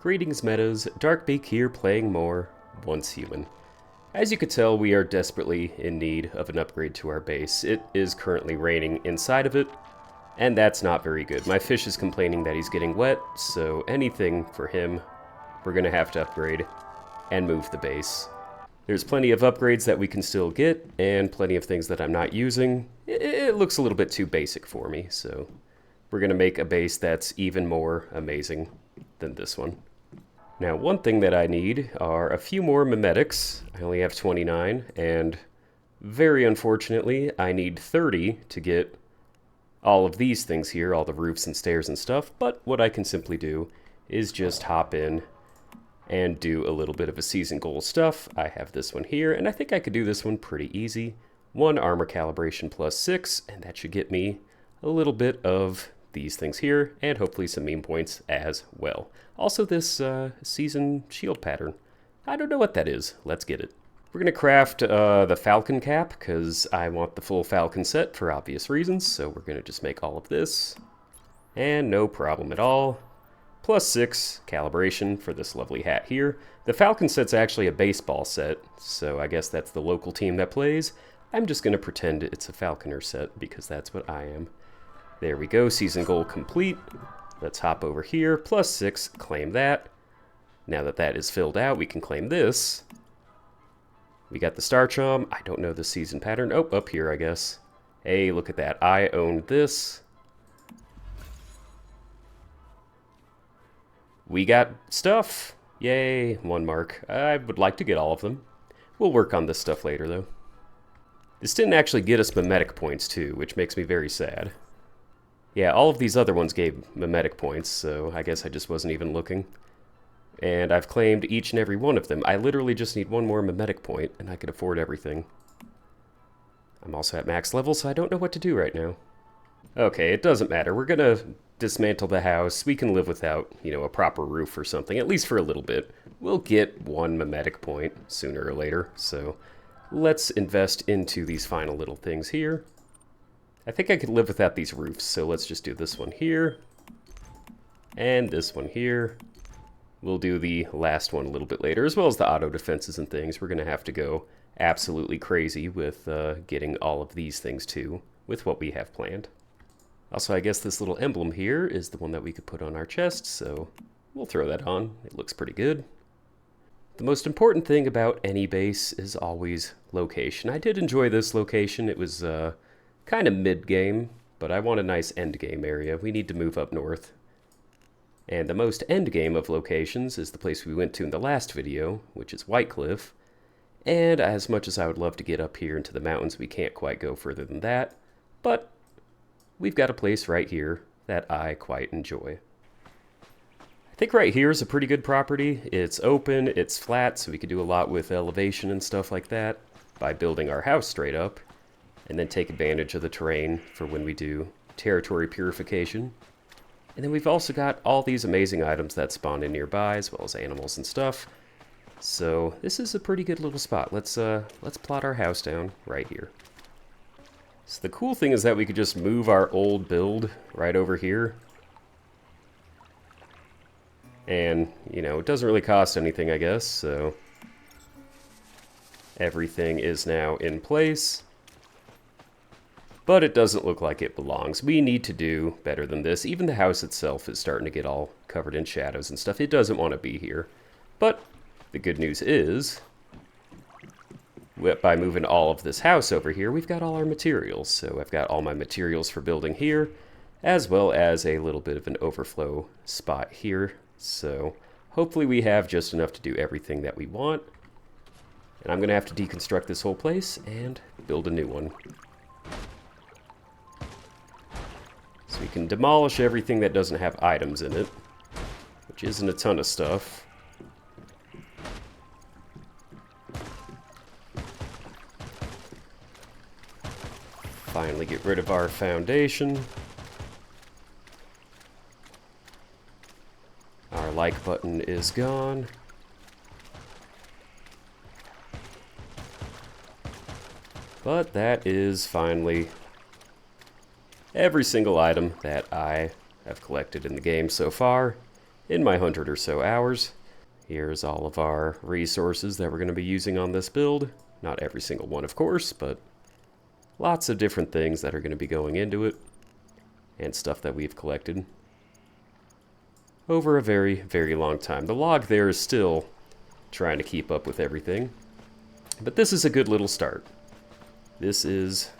Greetings Meadows, Darkbeak here playing more Once Human. As you could tell, we are desperately in need of an upgrade to our base. It is currently raining inside of it, and that's not very good. My fish is complaining that he's getting wet, so anything for him, we're going to have to upgrade and move the base. There's plenty of upgrades that we can still get, and plenty of things that I'm not using. It looks a little bit too basic for me, so we're going to make a base that's even more amazing than this one. Now, one thing that I need are a few more mimetics. I only have 29, and very unfortunately, I need 30 to get all of these things here, all the roofs and stairs and stuff, but what I can simply do is just hop in and do a little bit of a season goal stuff. I have this one here, and I think I could do this one pretty easy. 1 armor calibration plus 6, and that should get me a little bit of these things here, and hopefully some meme points as well. Also this season shield pattern. I don't know what that is. Let's get it. We're going to craft the falcon cap, because I want the full falcon set for obvious reasons, so we're going to just make all of this. And no problem at all. Plus 6 calibration for this lovely hat here. The falcon set's actually a baseball set, so I guess that's the local team that plays. I'm just going to pretend it's a falconer set, because that's what I am. There we go, season goal complete. Let's hop over here, plus 6, claim that. Now that that is filled out, we can claim this. We got the Star Charm. I don't know the season pattern. Oh, up here, I guess. Hey, look at that. I own this. We got stuff. Yay, 1 mark. I would like to get all of them. We'll work on this stuff later, though. This didn't actually get us mimetic points, too, which makes me very sad. Yeah, all of these other ones gave mimetic points, so I guess I just wasn't even looking. And I've claimed each and every one of them. I literally just need 1 more mimetic point, and I could afford everything. I'm also at max level, so I don't know what to do right now. Okay, it doesn't matter. We're gonna dismantle the house. We can live without, a proper roof or something, at least for a little bit. We'll get 1 mimetic point sooner or later, so let's invest into these final little things here. I think I could live without these roofs, so let's just do this one here. And this one here. We'll do the last one a little bit later, as well as the auto defenses and things. We're going to have to go absolutely crazy with getting all of these things too, with what we have planned. Also, I guess this little emblem here is the one that we could put on our chest, so we'll throw that on. It looks pretty good. The most important thing about any base is always location. I did enjoy this location. It was kind of mid-game, but I want a nice end-game area. We need to move up north. And the most end-game of locations is the place we went to in the last video, which is White Cliff. And as much as I would love to get up here into the mountains, we can't quite go further than that. But we've got a place right here that I quite enjoy. I think right here is a pretty good property. It's open, it's flat, so we could do a lot with elevation and stuff like that by building our house straight up, and then take advantage of the terrain for when we do territory purification. And then we've also got all these amazing items that spawn in nearby, as well as animals and stuff. So this is a pretty good little spot. Let's plot our house down right here. So the cool thing is that we could just move our old build right over here. And, it doesn't really cost anything, I guess, so everything is now in place. But it doesn't look like it belongs. We need to do better than this. Even the house itself is starting to get all covered in shadows and stuff. It doesn't want to be here. But the good news is, by moving all of this house over here, we've got all our materials. So I've got all my materials for building here, as well as a little bit of an overflow spot here. So hopefully we have just enough to do everything that we want. And I'm going to have to deconstruct this whole place and build a new one. So we can demolish everything that doesn't have items in it, which isn't a ton of stuff. Finally get rid of our foundation. Our like button is gone. But that is finally every single item that I have collected in the game so far. in my 100 or so hours. Here's all of our resources that we're going to be using on this build. Not every single one, of course, but lots of different things that are going to be going into it, and stuff that we've collected over a very, very long time. The log there is still trying to keep up with everything, but this is a good little start. This is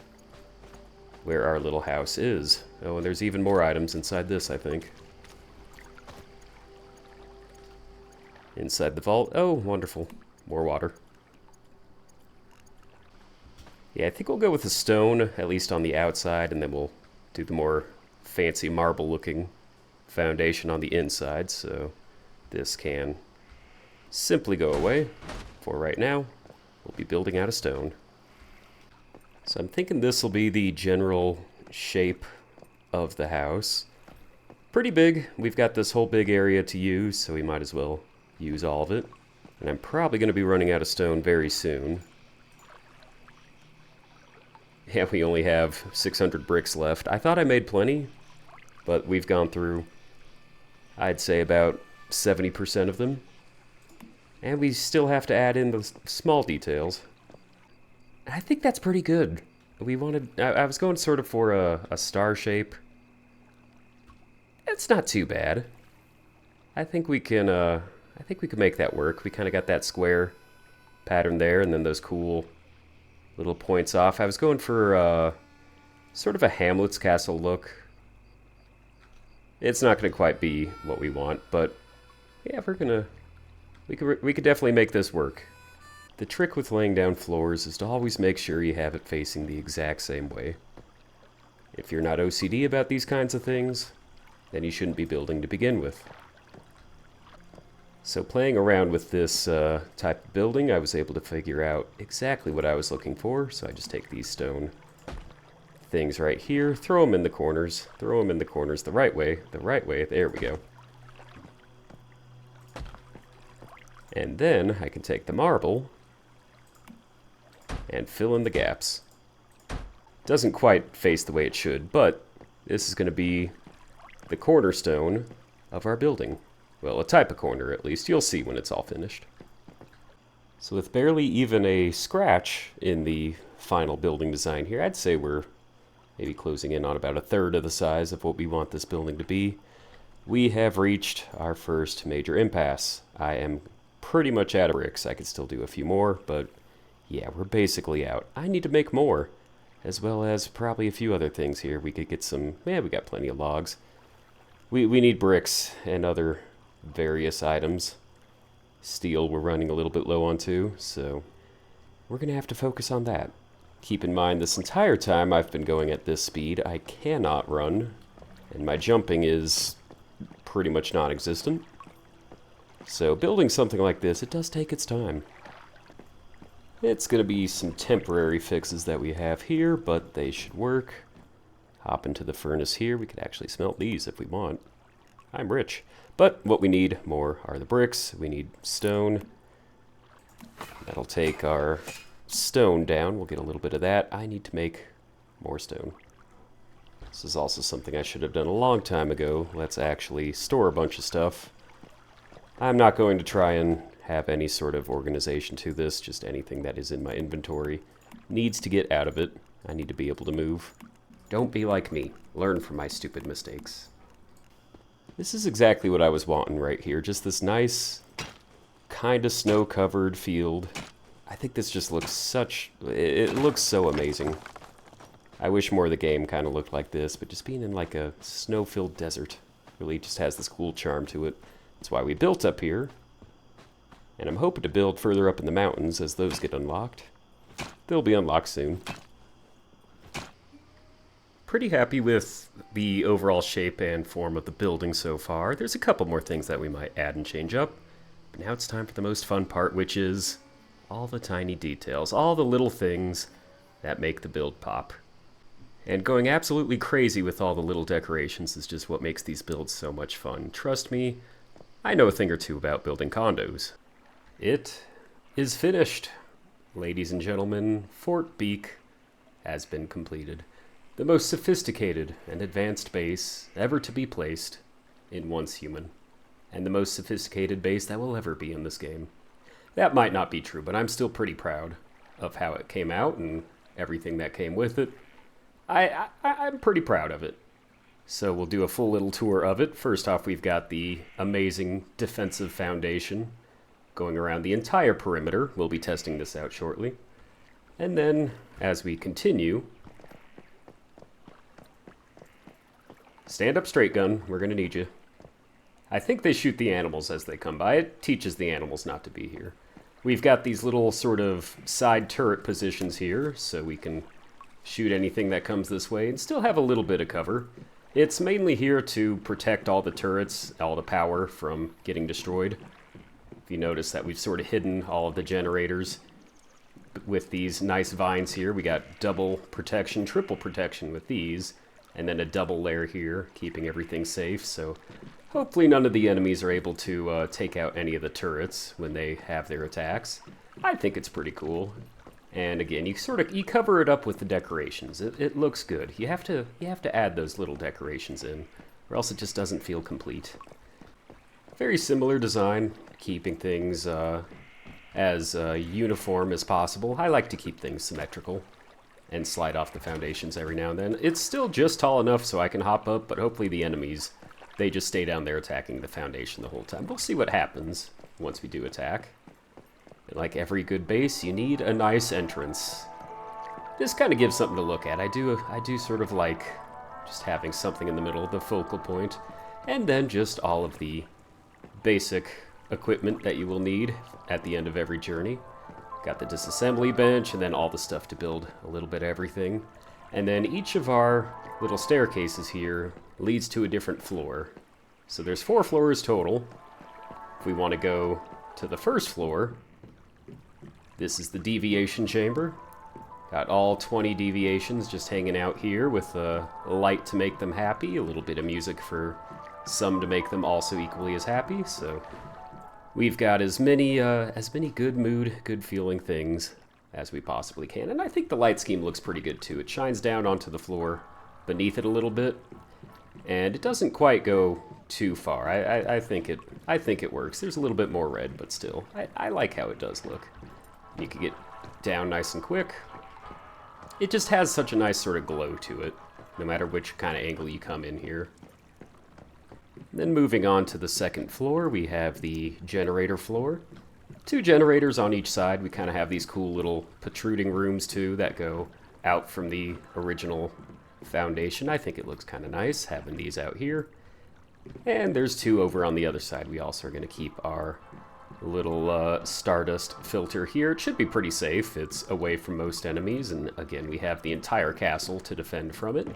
where our little house is. Oh, and there's even more items inside this, I think. Inside the vault. Oh, wonderful. More water. Yeah, I think we'll go with the stone, at least on the outside, and then we'll do the more fancy marble-looking foundation on the inside, so this can simply go away. For right now, we'll be building out of stone. So I'm thinking this will be the general shape of the house. Pretty big. We've got this whole big area to use, so we might as well use all of it. And I'm probably going to be running out of stone very soon. Yeah, we only have 600 bricks left. I thought I made plenty, but we've gone through, I'd say, about 70% of them. And we still have to add in the small details. I think that's pretty good. We wanted, I was going sort of for a star shape. It's not too bad. I think we can make that work. We kind of got that square pattern there, and then those cool little points off. I was going for sort of a Hamlet's Castle look. It's not going to quite be what we want, but yeah, we could definitely make this work. The trick with laying down floors is to always make sure you have it facing the exact same way. If you're not OCD about these kinds of things, then you shouldn't be building to begin with. So playing around with this type of building, I was able to figure out exactly what I was looking for. So I just take these stone things right here, throw them in the corners the right way, there we go. And then I can take the marble and fill in the gaps. Doesn't quite face the way it should, but this is going to be the cornerstone of our building. Well, a type of corner at least. You'll see when it's all finished. So with barely even a scratch in the final building design here, I'd say we're maybe closing in on about a third of the size of what we want this building to be. We have reached our first major impasse. I am pretty much out of bricks. I could still do a few more, but yeah, we're basically out. I need to make more, as well as probably a few other things here. We could get some, yeah, we got plenty of logs. We need bricks and other various items. Steel we're running a little bit low on too, so we're going to have to focus on that. Keep in mind, this entire time I've been going at this speed, I cannot run, and my jumping is pretty much non-existent. So building something like this, it does take its time. It's going to be some temporary fixes that we have here, but they should work. Hop into the furnace here. We could actually smelt these if we want. I'm rich. But what we need more are the bricks. We need stone. That'll take our stone down. We'll get a little bit of that. I need to make more stone. This is also something I should have done a long time ago. Let's actually store a bunch of stuff. I'm not going to try and have any sort of organization to this. Just anything that is in my inventory needs to get out of it. I need to be able to move. Don't be like me. Learn from my stupid mistakes. This is exactly what I was wanting right here. Just this nice, kind of snow-covered field. I think this just looks it looks so amazing. I wish more of the game kind of looked like this, but just being in like a snow-filled desert really just has this cool charm to it. That's why we built up here. And I'm hoping to build further up in the mountains as those get unlocked. They'll be unlocked soon. Pretty happy with the overall shape and form of the building so far. There's a couple more things that we might add and change up. But now it's time for the most fun part, which is all the tiny details, all the little things that make the build pop. And going absolutely crazy with all the little decorations is just what makes these builds so much fun. Trust me, I know a thing or two about building condos. It is finished. Ladies and gentlemen, Fort Beak has been completed. The most sophisticated and advanced base ever to be placed in Once Human. and the most sophisticated base that will ever be in this game. That might not be true, but I'm still pretty proud of how it came out and everything that came with it. I'm pretty proud of it. So we'll do a full little tour of it. First off, we've got the amazing defensive foundation going around the entire perimeter. We'll be testing this out shortly. And then, as we continue, stand up straight, gun. We're going to need you. I think they shoot the animals as they come by. It teaches the animals not to be here. We've got these little sort of side turret positions here, so we can shoot anything that comes this way and still have a little bit of cover. It's mainly here to protect all the turrets, all the power from getting destroyed. If you notice that we've sort of hidden all of the generators with these nice vines here. We got double protection, triple protection with these, and then a double layer here, keeping everything safe. So hopefully none of the enemies are able to take out any of the turrets when they have their attacks. I think it's pretty cool. And again, you cover it up with the decorations. It looks good. You have to add those little decorations in, or else it just doesn't feel complete. Very similar design, keeping things as uniform as possible. I like to keep things symmetrical and slide off the foundations every now and then. It's still just tall enough so I can hop up, but hopefully the enemies, they just stay down there attacking the foundation the whole time. We'll see what happens once we do attack. Like every good base, you need a nice entrance. This kind of gives something to look at. I do sort of like just having something in the middle, the focal point, and then just all of the basic equipment that you will need at the end of every journey. Got the disassembly bench, and then all the stuff to build a little bit of everything. And then each of our little staircases here leads to a different floor. So there's 4 floors total. If we want to go to the first floor, this is the deviation chamber. Got all 20 deviations just hanging out here with a light to make them happy, a little bit of music for some to make them also equally as happy. So we've got as many good mood, good feeling things as we possibly can. And I think the light scheme looks pretty good too. It shines down onto the floor beneath it a little bit, and it doesn't quite go too far. I think it works. There's a little bit more red, but still, I like how it does look. You can get down nice and quick. It just has such a nice sort of glow to it, no matter which kind of angle you come in here. Then moving on to the second floor, we have the generator floor. 2 generators on each side. We kind of have these cool little protruding rooms too that go out from the original foundation. I think it looks kind of nice having these out here. And there's 2 over on the other side. We also are going to keep our little stardust filter here. It should be pretty safe. It's away from most enemies, and again, we have the entire castle to defend from it.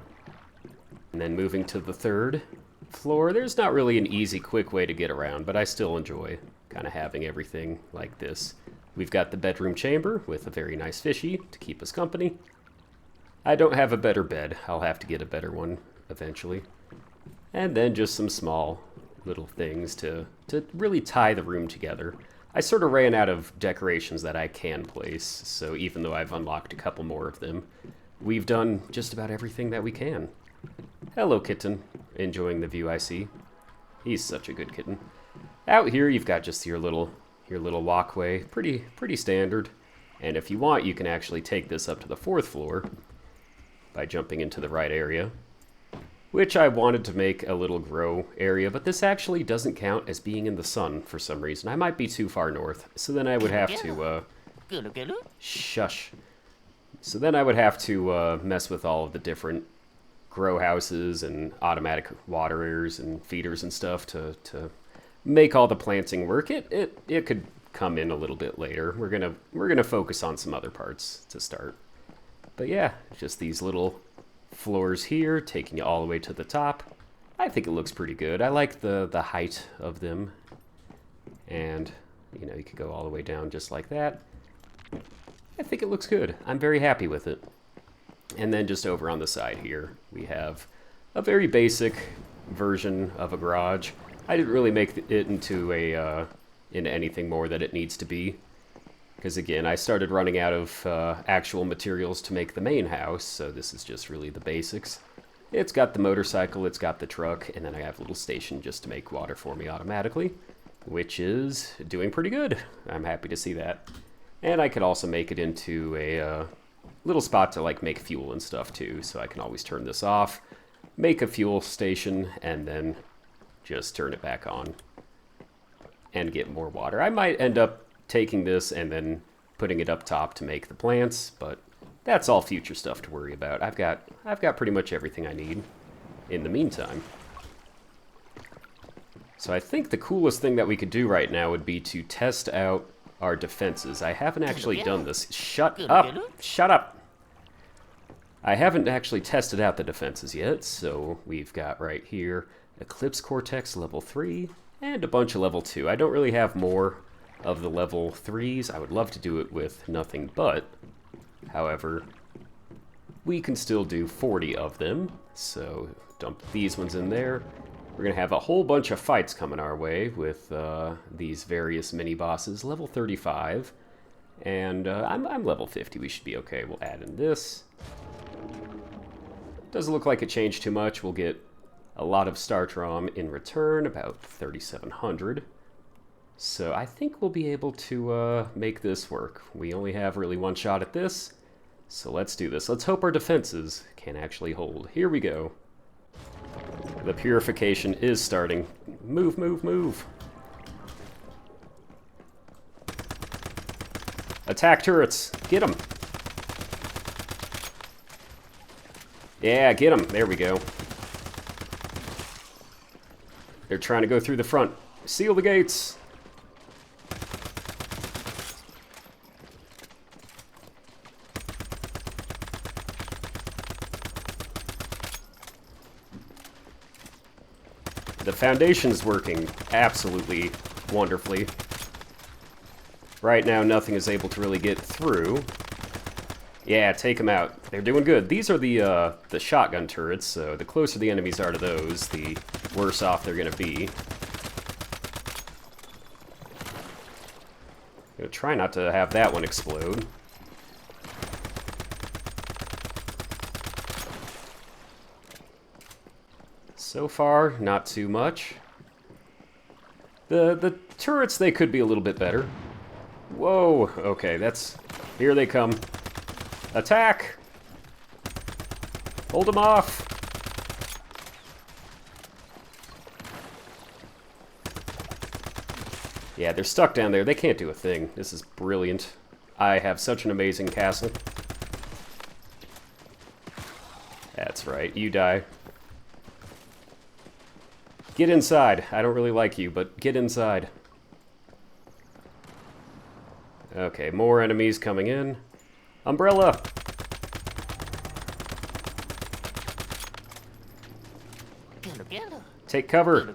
And then moving to the third floor, there's not really an easy, quick way to get around, but I still enjoy kind of having everything like this. We've got the bedroom chamber with a very nice fishy to keep us company. I don't have a better bed. I'll have to get a better one eventually. And then just some small little things to really tie the room together. I sort of ran out of decorations that I can place, so even though I've unlocked a couple more of them, we've done just about everything that we can. Hello, kitten. Enjoying the view, I see. He's such a good kitten. Out here, you've got just your little walkway. Pretty standard. And if you want, you can actually take this up to the 4th floor by jumping into the right area, which I wanted to make a little grow area, but this actually doesn't count as being in the sun for some reason. I might be too far north, so then I would have to, shush. So then I would have to mess with all of the different grow houses and automatic waterers and feeders and stuff to make all the planting work. It could come in a little bit later. We're gonna focus on some other parts to start. But yeah, just these little floors here, taking you all the way to the top. I think it looks pretty good. I like the height of them. And, you know, you could go all the way down just like that. I think it looks good. I'm very happy with it. And then just over on the side here, we have a very basic version of a garage. I didn't really make it into anything more that it needs to be. Because again, I started running out of actual materials to make the main house, so this is just really the basics. It's got the motorcycle, it's got the truck, and then I have a little station just to make water for me automatically, which is doing pretty good. I'm happy to see that. And I could also make it into a little spot to like make fuel and stuff too, so I can always turn this off, make a fuel station, and then just turn it back on and get more water. I might end up taking this and then putting it up top to make the plants, but that's all future stuff to worry about. I've got pretty much everything I need in the meantime. So I think the coolest thing that we could do right now would be to test out our defenses. I haven't actually done this. Shut up! Shut up! I haven't actually tested out the defenses yet, so we've got right here Eclipse Cortex level 3 and a bunch of level 2. I don't really have more of the level 3s. I would love to do it with nothing but. However, we can still do 40 of them, so dump these ones in there. We're going to have a whole bunch of fights coming our way with these various mini-bosses. Level 35, and I'm level 50. We should be okay. We'll add in this. Doesn't look like it changed too much. We'll get a lot of Starch ROM in return, about 3,700. So I think we'll be able to make this work. We only have really one shot at this, so let's do this. Let's hope our defenses can actually hold. Here we go. The purification is starting. Move, move, move. Attack turrets. Get them. Yeah, get them. There we go. They're trying to go through the front. Seal the gates. The foundation's working absolutely wonderfully. Right now, nothing is able to really get through. Yeah, take them out. They're doing good. These are the shotgun turrets, so the closer the enemies are to those, the worse off they're going to be. I'm going to try not to have that one explode. So far, not too much. The turrets, they could be a little bit better. Whoa, okay, that's... Here they come. Attack! Hold them off! Yeah, they're stuck down there. They can't do a thing. This is brilliant. I have such an amazing castle. That's right, you die. Get inside. I don't really like you, but get inside. Okay, more enemies coming in. Umbrella! Take cover!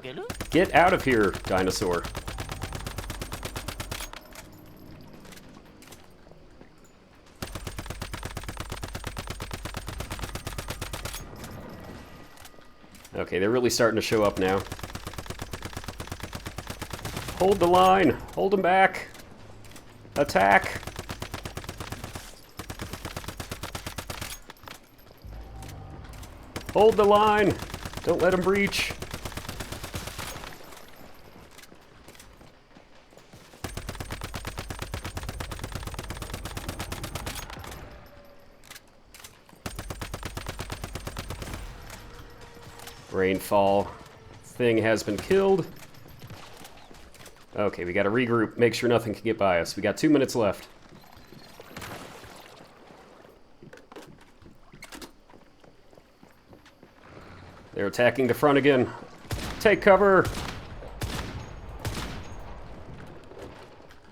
Get out of here, dinosaur. Okay, they're really starting to show up now. Hold the line! Hold them back! Attack! Hold the line! Don't let them breach! Rainfall thing has been killed. Okay, we gotta regroup, make sure nothing can get by us. We got 2 minutes left. They're attacking the front again. Take cover!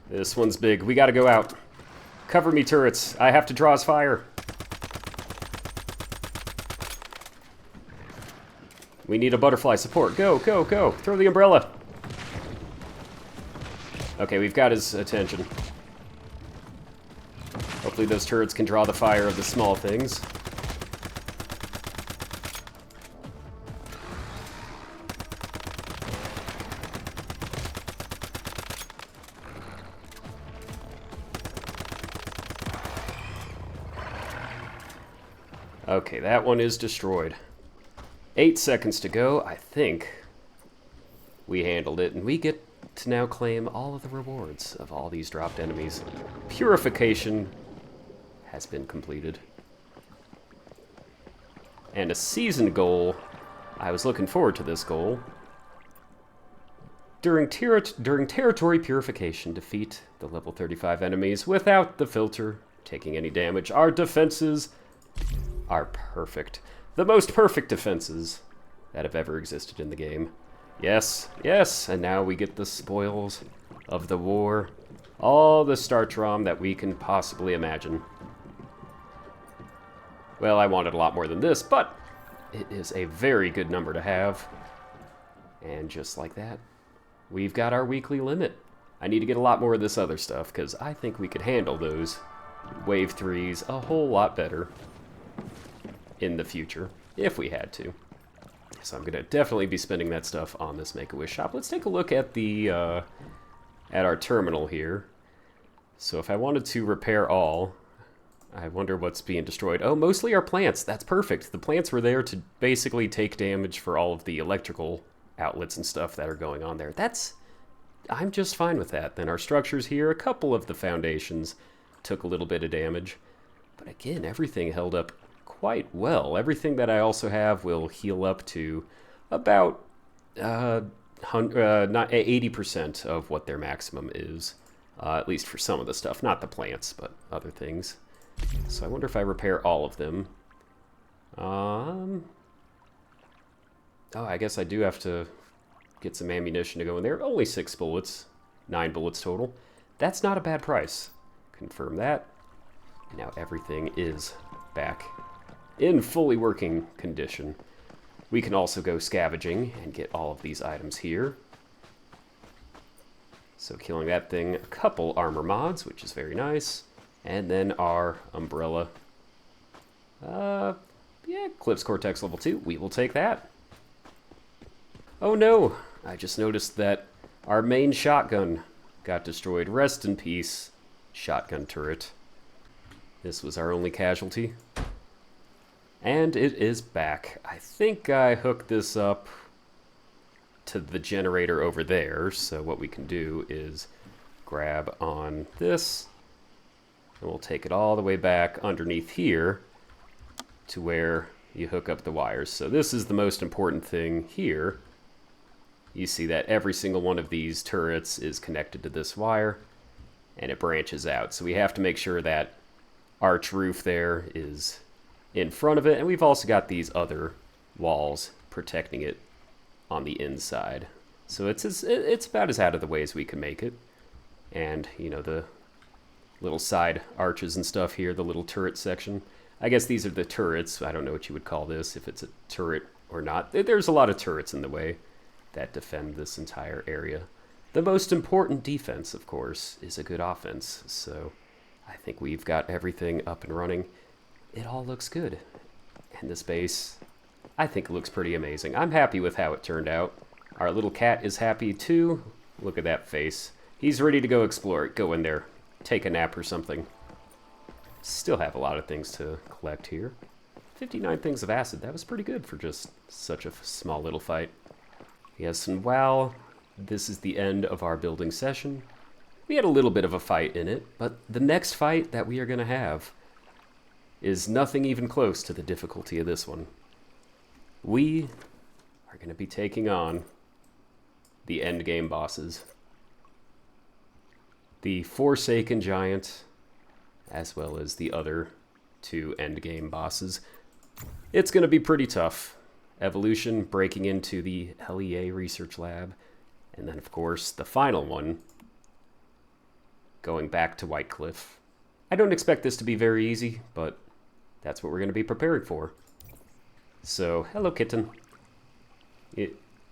This one's big. We gotta go out. Cover me, turrets. I have to draw his fire. We need a butterfly support. Go, go, go. Throw the umbrella. Okay, we've got his attention. Hopefully those turrets can draw the fire of the small things. Okay, that one is destroyed. 8 seconds to go. I think we handled it, and we get to now claim all of the rewards of all these dropped enemies. Purification has been completed. And a season goal. I was looking forward to this goal. During territory purification, defeat the level 35 enemies without the filter taking any damage. Our defenses are perfect. The most perfect defenses that have ever existed in the game. Yes, yes, and now we get the spoils of the war. All the Startrom that we can possibly imagine. Well, I wanted a lot more than this, but it is a very good number to have. And just like that, we've got our weekly limit. I need to get a lot more of this other stuff, because I think we could handle those Wave 3s a whole lot better in the future, if we had to. So I'm going to definitely be spending that stuff on this Make-A-Wish shop. Let's take a look at the at our terminal here. So if I wanted to repair all, I wonder what's being destroyed. Oh, mostly our plants. That's perfect. The plants were there to basically take damage for all of the electrical outlets and stuff that are going on there. I'm just fine with that. Then our structures here, a couple of the foundations took a little bit of damage. But again, everything held up quite well. Everything that I also have will heal up to about 80% of what their maximum is. At least for some of the stuff. Not the plants, but other things. So I wonder if I repair all of them. Oh, I guess I do have to get some ammunition to go in there. Only 6 bullets. 9 bullets total. That's not a bad price. Confirm that. And now everything is back in fully working condition. We can also go scavenging and get all of these items here. So killing that thing, a couple armor mods, which is very nice. And then our umbrella. Yeah, Clips Cortex level 2. We will take that. Oh no! I just noticed that our main shotgun got destroyed. Rest in peace, shotgun turret. This was our only casualty. And it is back. I think I hooked this up to the generator over there. So what we can do is grab on this. And we'll take it all the way back underneath here to where you hook up the wires. So this is the most important thing here. You see that every single one of these turrets is connected to this wire, and it branches out. So we have to make sure that arch roof there is in front of it, and we've also got these other walls protecting it on the inside. So it's about as out of the way as we can make it. And, you know, the little side arches and stuff here, the little turret section. I guess these are the turrets. I don't know what you would call this, if it's a turret or not. There's a lot of turrets in the way that defend this entire area. The most important defense, of course, is a good offense. So I think we've got everything up and running. It all looks good. And this base, I think it looks pretty amazing. I'm happy with how it turned out. Our little cat is happy too. Look at that face. He's ready to go explore it. Go in there. Take a nap or something. Still have a lot of things to collect here. 59 things of acid. That was pretty good for just such a small little fight. Yes, and wow, this is the end of our building session. We had a little bit of a fight in it, but the next fight that we are going to have is nothing even close to the difficulty of this one. We are going to be taking on the endgame bosses. The Forsaken Giant, as well as the other 2 endgame bosses. It's going to be pretty tough. Evolution breaking into the LEA research lab. And then, of course, the final one, going back to White Cliff. I don't expect this to be very easy, but that's what we're going to be preparing for. So, hello, kitten.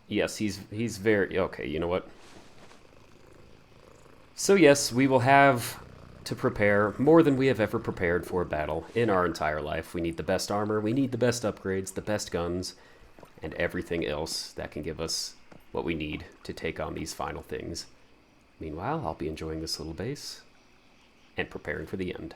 Yes, he's very... Okay, you know what? So yes, we will have to prepare more than we have ever prepared for a battle in our entire life. We need the best armor, we need the best upgrades, the best guns, and everything else that can give us what we need to take on these final things. Meanwhile, I'll be enjoying this little base and preparing for the end.